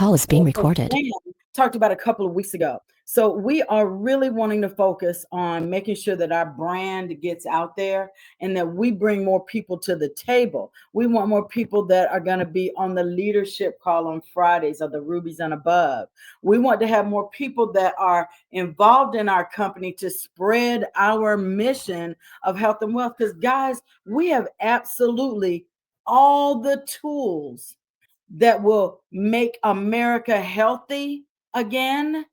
Call is being Coach recorded. Dan talked about a couple of weeks ago. So we are really wanting to focus on making sure that our brand gets out there and that we bring more people to the table. We want more people that are going to be on the leadership call on Fridays or the Rubies and above. We want to have more people that are involved in our company to spread our mission of health and wealth. Because, guys, we have absolutely all the tools that will make America healthy again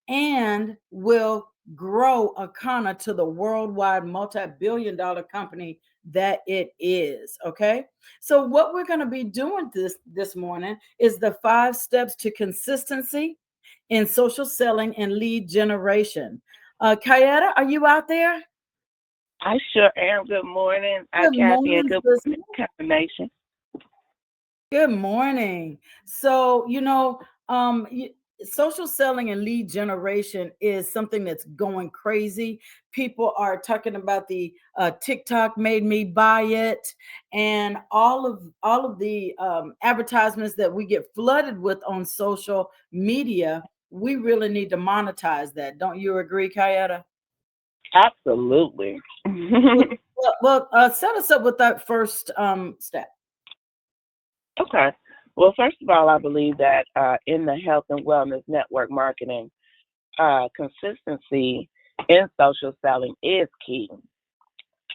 and will grow Akana to the worldwide multi-billion dollar company that it is. Okay. So what we're going to be doing this morning is the 5 steps to consistency in social selling and lead generation. Kayaetta, are you out there? I sure am. Good morning, Good Kathy, and morning, good sister. morning, combination. Good morning. So, social selling and lead generation is something that's going crazy. People are talking about the TikTok made me buy it, and all of the advertisements that we get flooded with on social media. We really need to monetize that. Don't you agree, Kayaetta? Absolutely. Well, set us up with that first step. Okay. Well, first of all, I believe that in the health and wellness network marketing, consistency in social selling is key.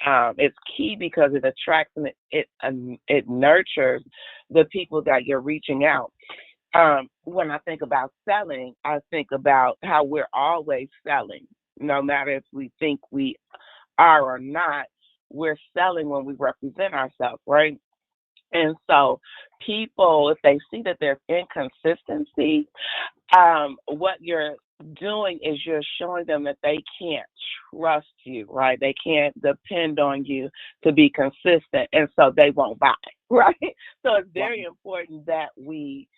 It's key because it attracts and it nurtures the people that you're reaching out. When I think about selling, I think about how we're always selling, no matter if we think we are or not. We're selling when we represent ourselves, right? And so, people, if they see that there's inconsistency, what you're doing is you're showing them that they can't trust you, right? They can't depend on you to be consistent, and so they won't buy, right? So it's very important that we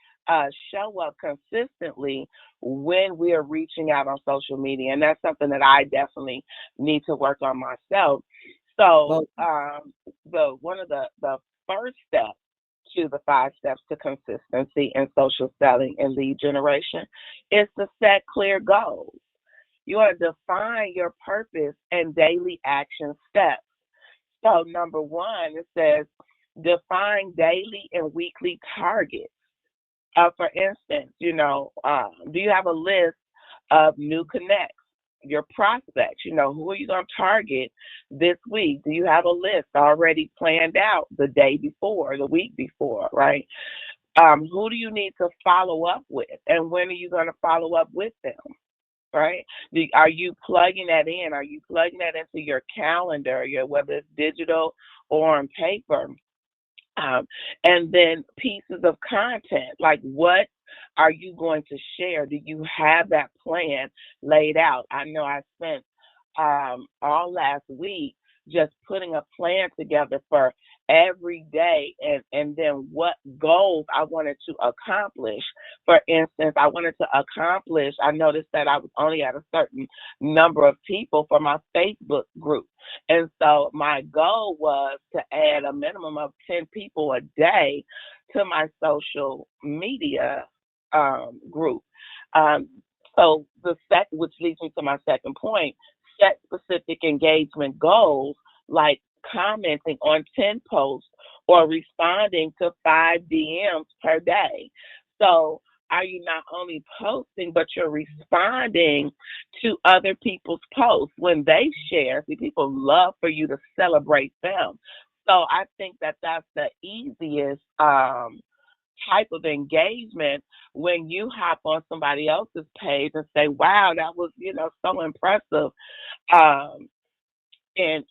show up consistently when we are reaching out on social media, and that's something that I definitely need to work on myself. So, Well, the one of the first steps to the 5 steps to consistency in social selling and lead generation is to set clear goals. You want to define your purpose and daily action steps. So, number one, it says define daily and weekly targets. For instance, do you have a list of new connects, your prospects? Who are you going to target this week? Do you have a list already planned out the day before, the week before, right? Who do you need to follow up with, and when are you going to follow up with them? Right? Are you plugging that in? Are you plugging that into your calendar, whether it's digital or on paper? And then pieces of content, like what are you going to share? Do you have that plan laid out? I know I spent all last week just putting a plan together for every day, and then what goals I wanted to accomplish. For instance, I noticed that I was only at a certain number of people for my Facebook group. And so my goal was to add a minimum of 10 people a day to my social media group. Um, so which leads me to my second point, set specific engagement goals like commenting on 10 posts or responding to 5 DMs per day. So are you not only posting, but you're responding to other people's posts when they share? See, people love for you to celebrate them. So I think that that's the easiest type of engagement when you hop on somebody else's page and say, "Wow, that was so impressive." Um, and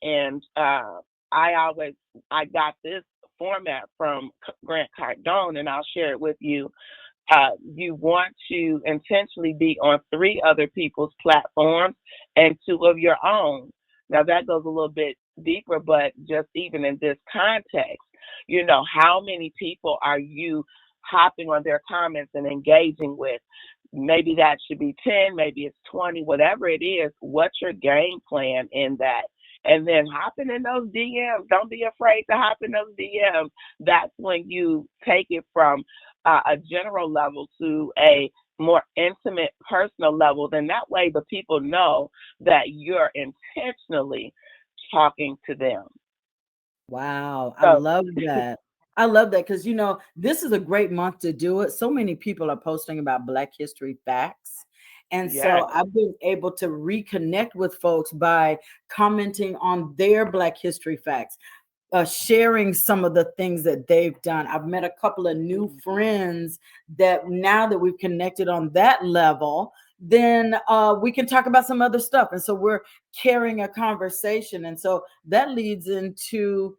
I got this format from Grant Cardone, and I'll share it with you. You want to intentionally be on 3 other people's platforms and 2 of your own. Now that goes a little bit deeper, but just even in this context, how many people are you hopping on their comments and engaging with? Maybe that should be 10, maybe it's 20, whatever it is. What's your game plan in that? And then hopping in those DMs. Don't be afraid to hop in those DMs. That's when you take it from a general level to a more intimate, personal level, then that way the people know that you're intentionally talking to them. Wow, I So, love that. I love that because this is a great month to do it. So many people are posting about Black History facts. And yes, so I've been able to reconnect with folks by commenting on their Black History facts, sharing some of the things that they've done. I've met a couple of new friends that now that we've connected on that level, then we can talk about some other stuff. And so we're carrying a conversation. And so that leads into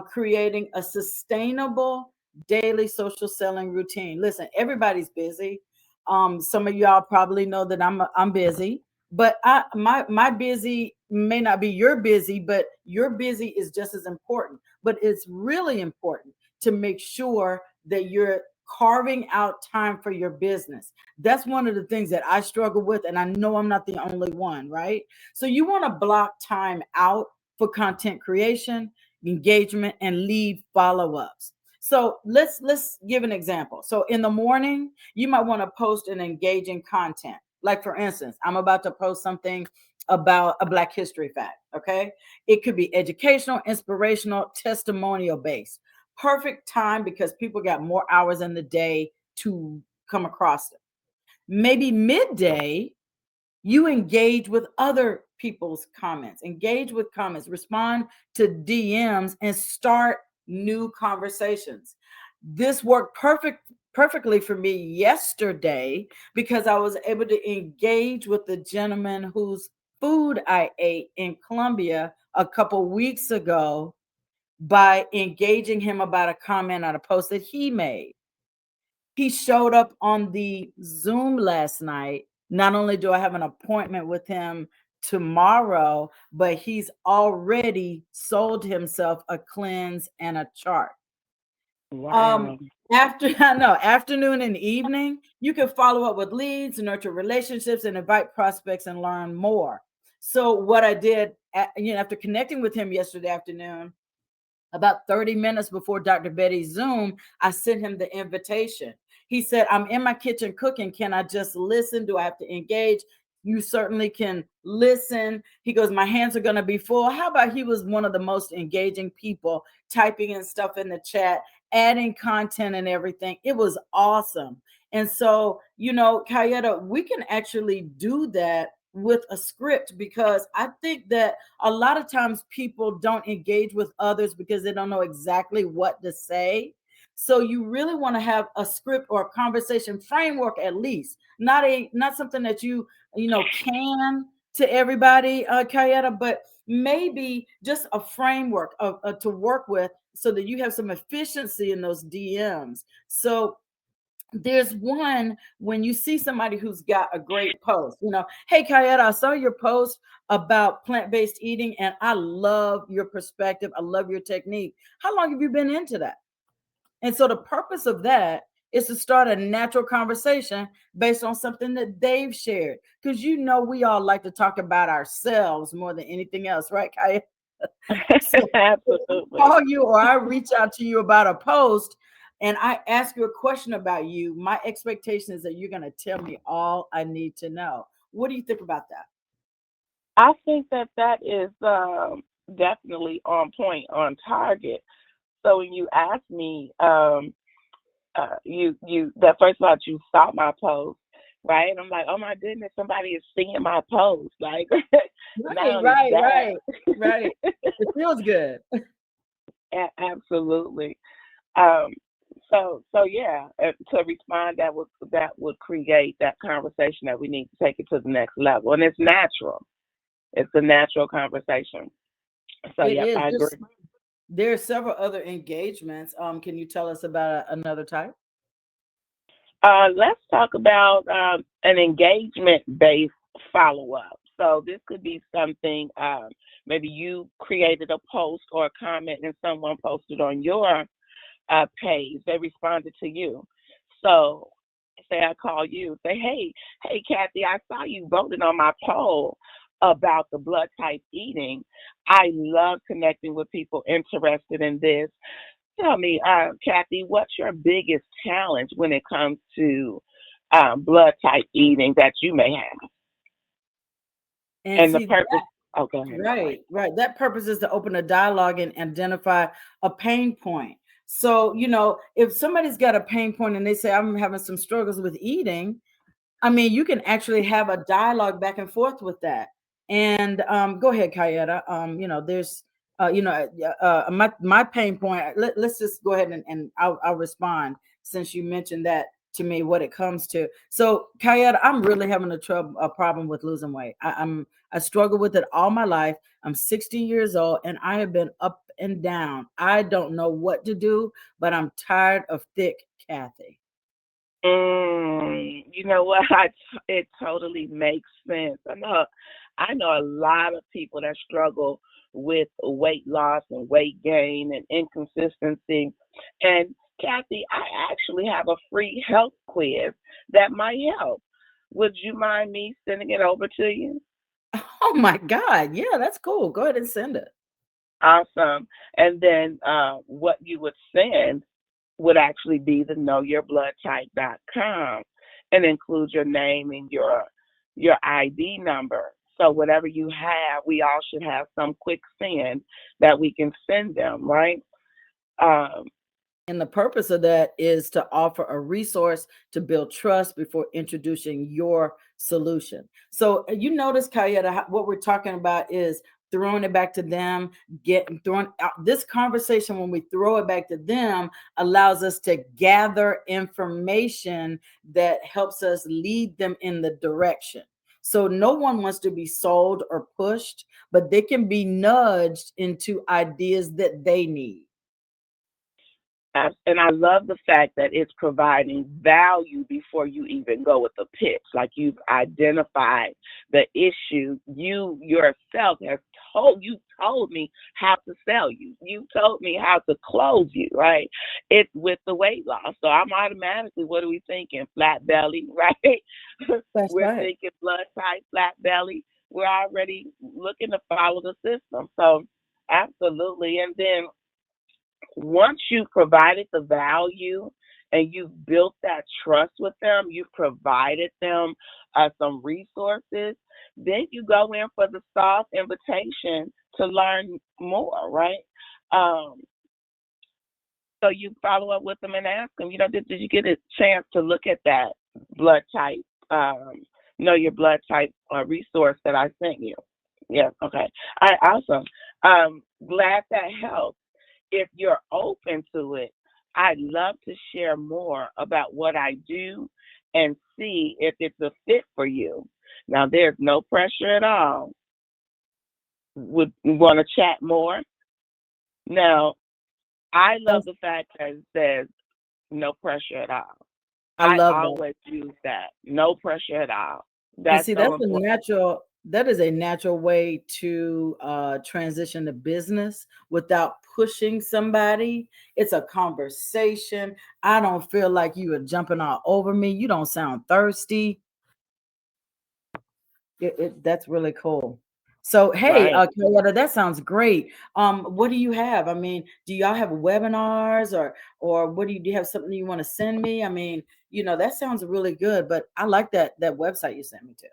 creating a sustainable daily social selling routine. Listen, everybody's busy. Some of y'all probably know that I'm busy, but my busy may not be your busy, but your busy is just as important. But it's really important to make sure that you're carving out time for your business. That's one of the things that I struggle with, and I know I'm not the only one, right? So you want to block time out for content creation, engagement, and lead follow-ups. So let's give an example. So in the morning, you might want to post an engaging content. Like for instance, I'm about to post something about a Black History fact. Okay. It could be educational, inspirational, testimonial based. Perfect time because people got more hours in the day to come across it. Maybe midday, you engage with other people's comments, engage with comments, respond to DMs, and start new conversations. This worked perfectly for me yesterday because I was able to engage with the gentleman whose food I ate in Colombia a couple weeks ago by engaging him about a comment on a post that he made. He showed up on the Zoom last night. Not only do I have an appointment with him tomorrow, but he's already sold himself a cleanse and a chart. Um, wow. after I know afternoon and evening, you can follow up with leads, nurture relationships, and invite prospects and learn more. So what I did, after connecting with him yesterday afternoon, about 30 minutes before Dr. Betty's Zoom, I sent him the invitation. He said, I'm in my kitchen cooking. Can I just listen? Do I have to engage? You certainly can listen. He goes, my hands are going to be full. How about he was one of the most engaging people, typing in stuff in the chat, adding content and everything. It was awesome. And so, Kayaetta, we can actually do that with a script because I think that a lot of times people don't engage with others because they don't know exactly what to say. So you really want to have a script or a conversation framework, at least not something that can to everybody, Kayaetta, but maybe just a framework to work with so that you have some efficiency in those DMs. So there's one when you see somebody who's got a great post, hey, Kayaetta, I saw your post about plant-based eating and I love your perspective. I love your technique. How long have you been into that? And so the purpose of that is to start a natural conversation based on something that they've shared. Because we all like to talk about ourselves more than anything else, right, Kayaetta? So if I Absolutely. call you or I reach out to you about a post and I ask you a question about you, my expectation is that you're going to tell me all I need to know. What do you think about that? I think that is definitely on point, on target. So when you ask me, you that first of all you saw my post, right? I'm like, oh my goodness, somebody is seeing my post. Like, not Right, only right, that, right, right. It feels good. absolutely. Um, so yeah, to respond, that would create that conversation that we need to take it to the next level, and it's natural. It's a natural conversation. So It yep, is. I agree. There are several other engagements. Can you tell us about another type? Let's talk about an engagement-based follow-up. So this could be something, maybe you created a post or a comment and someone posted on your page. They responded to you. So say I call you, say, hey, Kathy, I saw you voted on my poll about the blood type eating. I love connecting with people interested in this. Tell me, Kathy, what's your biggest challenge when it comes to blood type eating that you may have? And And the see, purpose. Oh, go ahead. I'm sorry. right, right. That purpose is to open a dialogue and identify a pain point. So, if somebody's got a pain point and they say, I'm having some struggles with eating, I mean, you can actually have a dialogue back and forth with that. And go ahead, Kayaetta. There's, my pain point. Let's just go ahead and I'll respond since you mentioned that to me. What it comes to. So, Kayaetta, I'm really having a problem with losing weight. I struggle with it all my life. I'm 60 years old and I have been up and down. I don't know what to do, but I'm tired of thick Kathy. You know what? It totally makes sense. I know a lot of people that struggle with weight loss and weight gain and inconsistency. And Kathy, I actually have a free health quiz that might help. Would you mind me sending it over to you? Oh my God. Yeah, that's cool. Go ahead and send it. Awesome. And then what you would send would actually be the knowyourbloodtype.com and include your name and your ID number. So whatever you have, we all should have some quick send that we can send them, right? Um, And the purpose of that is to offer a resource to build trust before introducing your solution. So you notice, Kayetta, what we're talking about is throwing it back to them, getting throwing out this conversation. When we throw it back to them, allows us to gather information that helps us lead them in the direction. So no one wants to be sold or pushed, but they can be nudged into ideas that they need. And I love the fact that it's providing value before you even go with the pitch. Like you've identified the issue. You yourself have told me how to sell you. You told me how to close you, right? It's with the weight loss. So I'm automatically, what are we thinking? Flat belly, right? That's We're right. thinking blood type, flat belly. We're already looking to follow the system. So absolutely. And then once you've provided the value and you've built that trust with them, you've provided them some resources, then you go in for the soft invitation to learn more, right? Um, so you follow up with them and ask them, did you get a chance to look at that blood type, know your blood type resource that I sent you? Yes, okay. All right, awesome. Glad that helped. If you're open to it, I'd love to share more about what I do and see if it's a fit for you. Now, there's no pressure at all. Would you want to chat more? Now, I love That's, the fact that it says no pressure at all. I I love that. always use that. No pressure at all. And That's see, so that's a important. natural, that is a natural way to transition to business without pushing somebody. It's a conversation. I don't feel like you are jumping all over me. You don't sound thirsty. That's really cool. So, hey, Right. Carlotta, that sounds great. What do you have? I mean, do y'all have webinars or what do you have something you want to send me? I mean, that sounds really good, but I like that website you sent me to.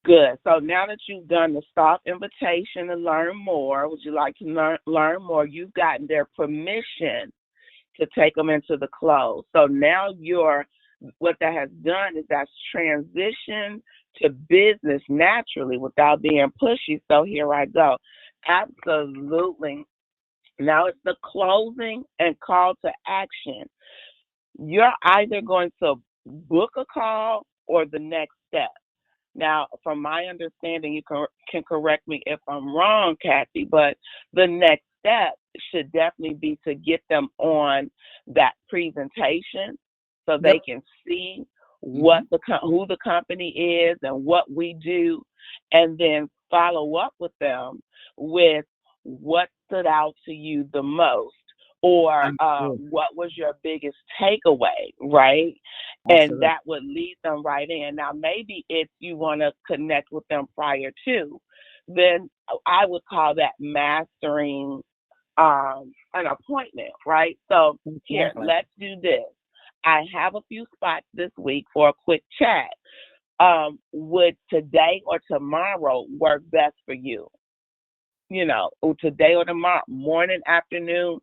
Good. So now that you've done the soft invitation to learn more, would you like to learn more? You've gotten their permission to take them into the close. So now what that has done is that's transitioned to business naturally without being pushy. So here I go. Absolutely. Now it's the closing and call to action. You're either going to book a call or the next step. Now, from my understanding, you can correct me if I'm wrong, Kathy, but the next step should definitely be to get them on that presentation so they Yep. can see Hmm. who the company is and what we do, and then follow up with them with what stood out to you the most, or Absolutely. what was your biggest takeaway, right? And Absolutely. that would lead them right in. Now, maybe if you want to connect with them prior to, then I would call that mastering an appointment, right? So here, Exactly. let's do this. I have a few spots this week for a quick chat. Would today or tomorrow work best for you? Or today or tomorrow, morning, afternoon,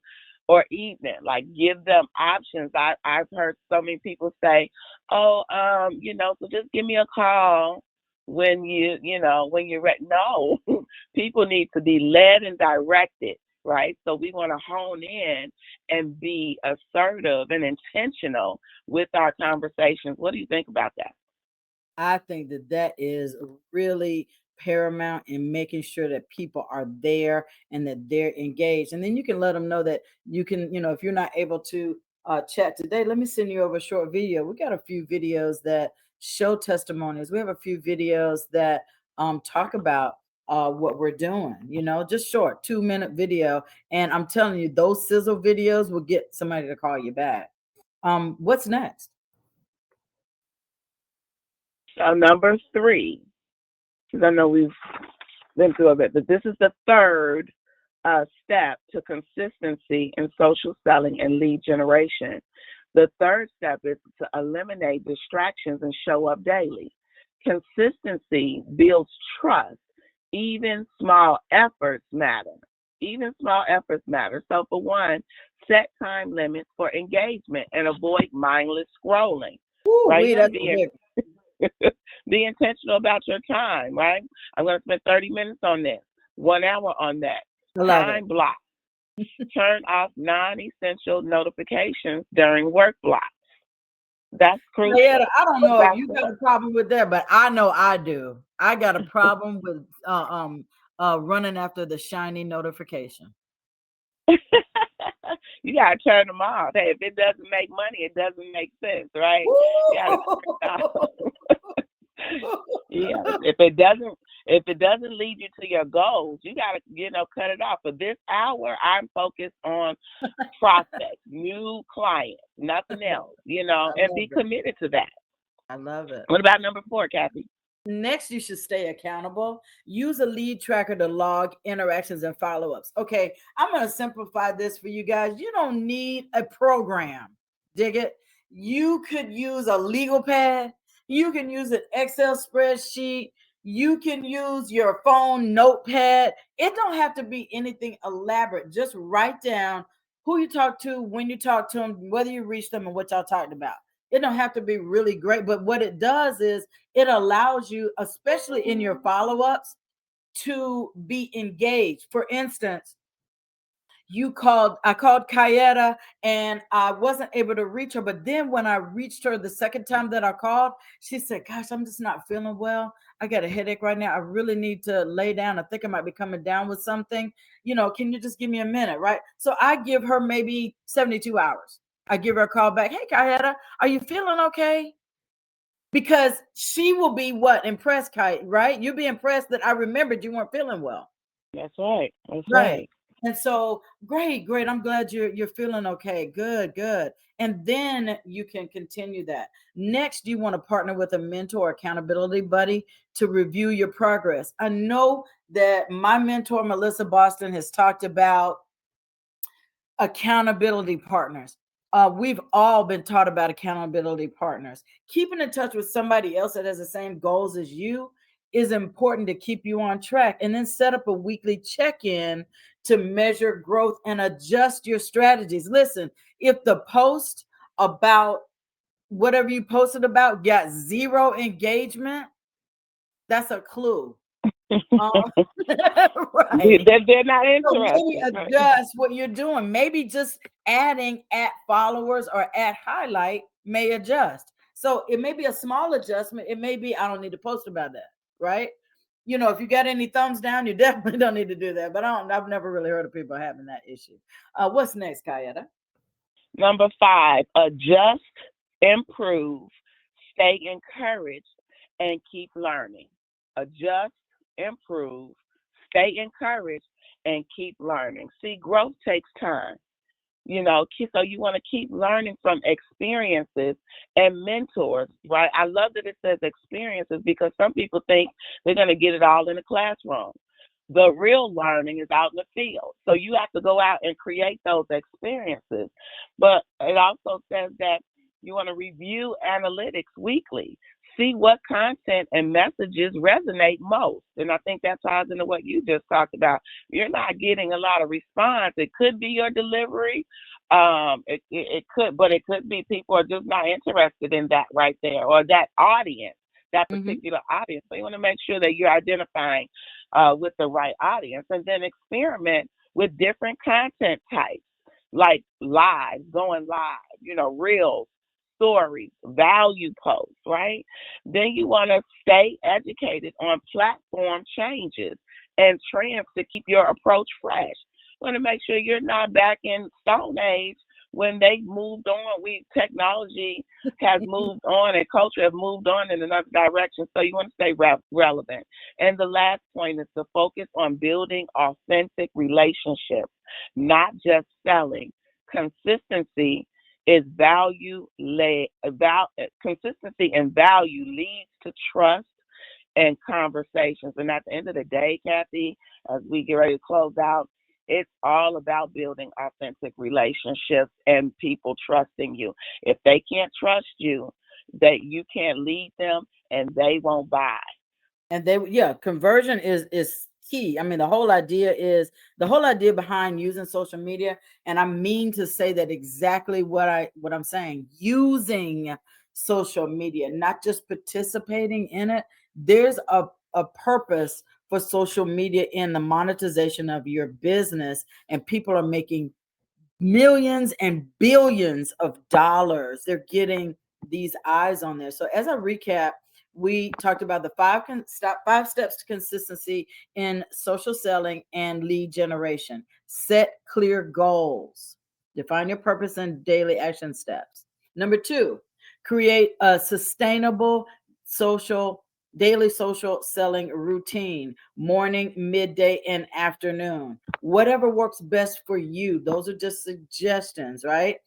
or evening. Like, give them options. I've heard so many people say, "Oh, so just give me a call when when you're ready." No, people need to be led and directed, right? So we want to hone in and be assertive and intentional with our conversations. What do you think about that? I think that that is really paramount in making sure that people are there and that they're engaged. And then you can let them know that you can, if you're not able to chat today, let me send you over a short video. We got a few videos that show testimonies. We have a few videos that talk about what we're doing, just short 2-minute video. And I'm telling you, those sizzle videos will get somebody to call you back. What's next? So number 3, because I know we've been through a bit, but this is the third step to consistency in social selling and lead generation. The third step is to eliminate distractions and show up daily. Consistency builds trust. Even small efforts matter. Even small efforts matter. So, for one, set time limits for engagement and avoid mindless scrolling. Ooh, Right? we You got to that's a be big. be intentional about your time, right? I'm going to spend 30 minutes on this, 1 hour on that. I love it. Time block. Turn off non-essential notifications during work blocks. That's Kayaetta, crucial. I don't know if That's you got a problem with that, but I know I do. I got a problem with running after the shiny notification. You gotta turn them off. Hey, if it doesn't make money, it doesn't make sense, right? You gotta turn it off. Yeah. If it doesn't lead you to your goals, you gotta, cut it off. For this hour, I'm focused on prospects, new clients, nothing else, I and be love it. committed to that. I love it. What about number 4, Kathy? Next, you should stay accountable. Use a lead tracker to log interactions and follow ups. Okay, I'm going to simplify this for you guys. You don't need a program. Dig it? You could use a legal pad, you can use an Excel spreadsheet, you can use your phone notepad. It don't have to be anything elaborate. Just write down who you talk to, when you talk to them, whether you reach them, and what y'all talked about. It don't have to be really great, but what it does is it allows you, especially in your follow-ups, to be engaged. For instance, I called Kayaetta and I wasn't able to reach her. But then when I reached her the second time that I called, she said, "Gosh, I'm just not feeling well. I got a headache right now. I really need to lay down. I think I might be coming down with something. Can you just give me a minute?" Right. So I give her maybe 72 hours. I give her a call back. "Hey, Kayaetta, are you feeling okay?" Because she will be what? Impressed, right? You'll be impressed that I remembered you weren't feeling well. That's right. That's Right. right. And so great, great. I'm glad you're feeling okay. Good, good. And then you can continue that. Next, you want to partner with a mentor accountability buddy to review your progress. I know that my mentor, Melissa Boston, has talked about accountability partners. We've all been taught about accountability partners. Keeping in touch with somebody else that has the same goals as you is important to keep you on track. And then set up a weekly check in to measure growth and adjust your strategies. Listen, if the post about whatever you posted about got zero engagement, that's a clue. Um, right. They're not So maybe interested. Right. adjust what you're doing. Maybe just adding at followers or at highlight may adjust. So it may be a small adjustment. It may be I don't need to post about that, right? If you got any thumbs down, you definitely don't need to do that. But I've never really heard of people having that issue. What's next, Kayaetta? Number 5, adjust, improve, stay encouraged, and keep learning. Adjust, improve, stay encouraged, and keep learning. See, growth takes time. So you want to keep learning from experiences and mentors, right? I love that it says experiences because some people think they're going to get it all in the classroom. The real learning is out in the field. So you have to go out and create those experiences. But it also says that you want to review analytics weekly, see what content and messages resonate most. And I think that ties into what you just talked about. You're not getting a lot of response. It could be your delivery. It could, but it could be people are just not interested in that right there, or that audience, that Mm-hmm. particular audience. So you want to make sure that you're identifying with the right audience, and then experiment with different content types, like live, going live, reels, stories, value posts, right? Then you want to stay educated on platform changes and trends to keep your approach fresh. You want to make sure you're not back in Stone Age when they moved on. Technology has moved on and culture has moved on in another direction. So you want to stay relevant. And the last point is to focus on building authentic relationships, not just selling. Consistency is consistency and value leads to trust and conversations. And at the end of the day, Kathy, as we get ready to close out, it's all about building authentic relationships and people trusting you. If they can't trust you, that you can't lead them and they won't buy. And conversion is key. I mean, the whole idea behind using social media, and I mean to say that exactly what I'm saying, using social media, not just participating in it. There's a purpose for social media in the monetization of your business, and people are making millions and billions of dollars. They're getting these eyes on there. So as I recap, we talked about the five steps to consistency in social selling and lead generation. Set clear goals. Define your purpose and daily action steps. Number two, create a sustainable social daily social selling routine, morning, midday, and afternoon. Whatever works best for you. Those are just suggestions, right?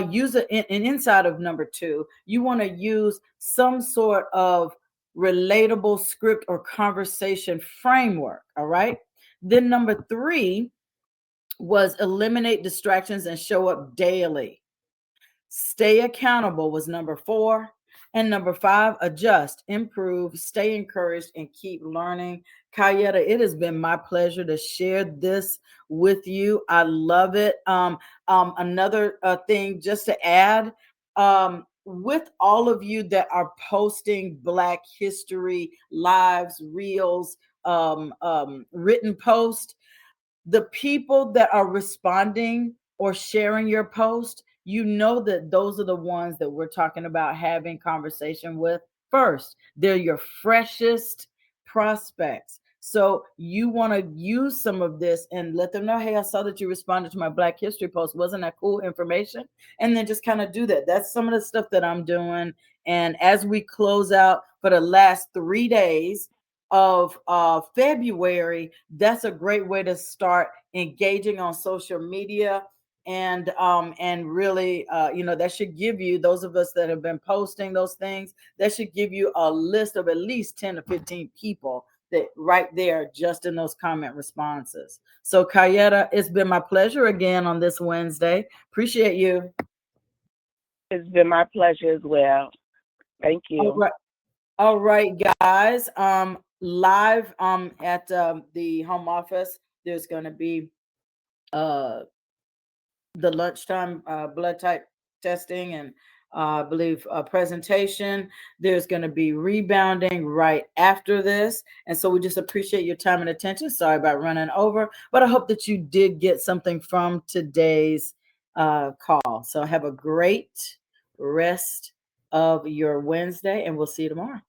Use it and inside of number two, you want to use some sort of relatable script or conversation framework. All right. Then number three was eliminate distractions and show up daily. Stay accountable was number four. And number five, adjust, improve, stay encouraged, and keep learning. Kayaetta, it has been my pleasure to share this with you. I love it. Another thing just to add, with all of you that are posting Black History lives, reels, written posts, the people that are responding or sharing your post, you know that those are the ones that we're talking about having conversation with first. They're your freshest prospects. So you want to use some of this and let them know, hey, I saw that you responded to my Black History post. Wasn't that cool information? And then just kind of do that. That's some of the stuff that I'm doing. And as we close out for the last 3 days of February, that's a great way to start engaging on social media. And really, that should give you, those of us that have been posting those things, that should give you a list of at least 10 to 15 people that right there just in those comment responses. So Kayaetta, it's been my pleasure again on this Wednesday. Appreciate you. It's been my pleasure as well. Thank All you. right. All right, guys. Live at the home office, there's going to be uh the lunchtime blood type testing and I believe a presentation. There's going to be rebounding right after this. And so we just appreciate your time and attention. Sorry about running over, but I hope that you did get something from today's call. So have a great rest of your Wednesday, and we'll see you tomorrow.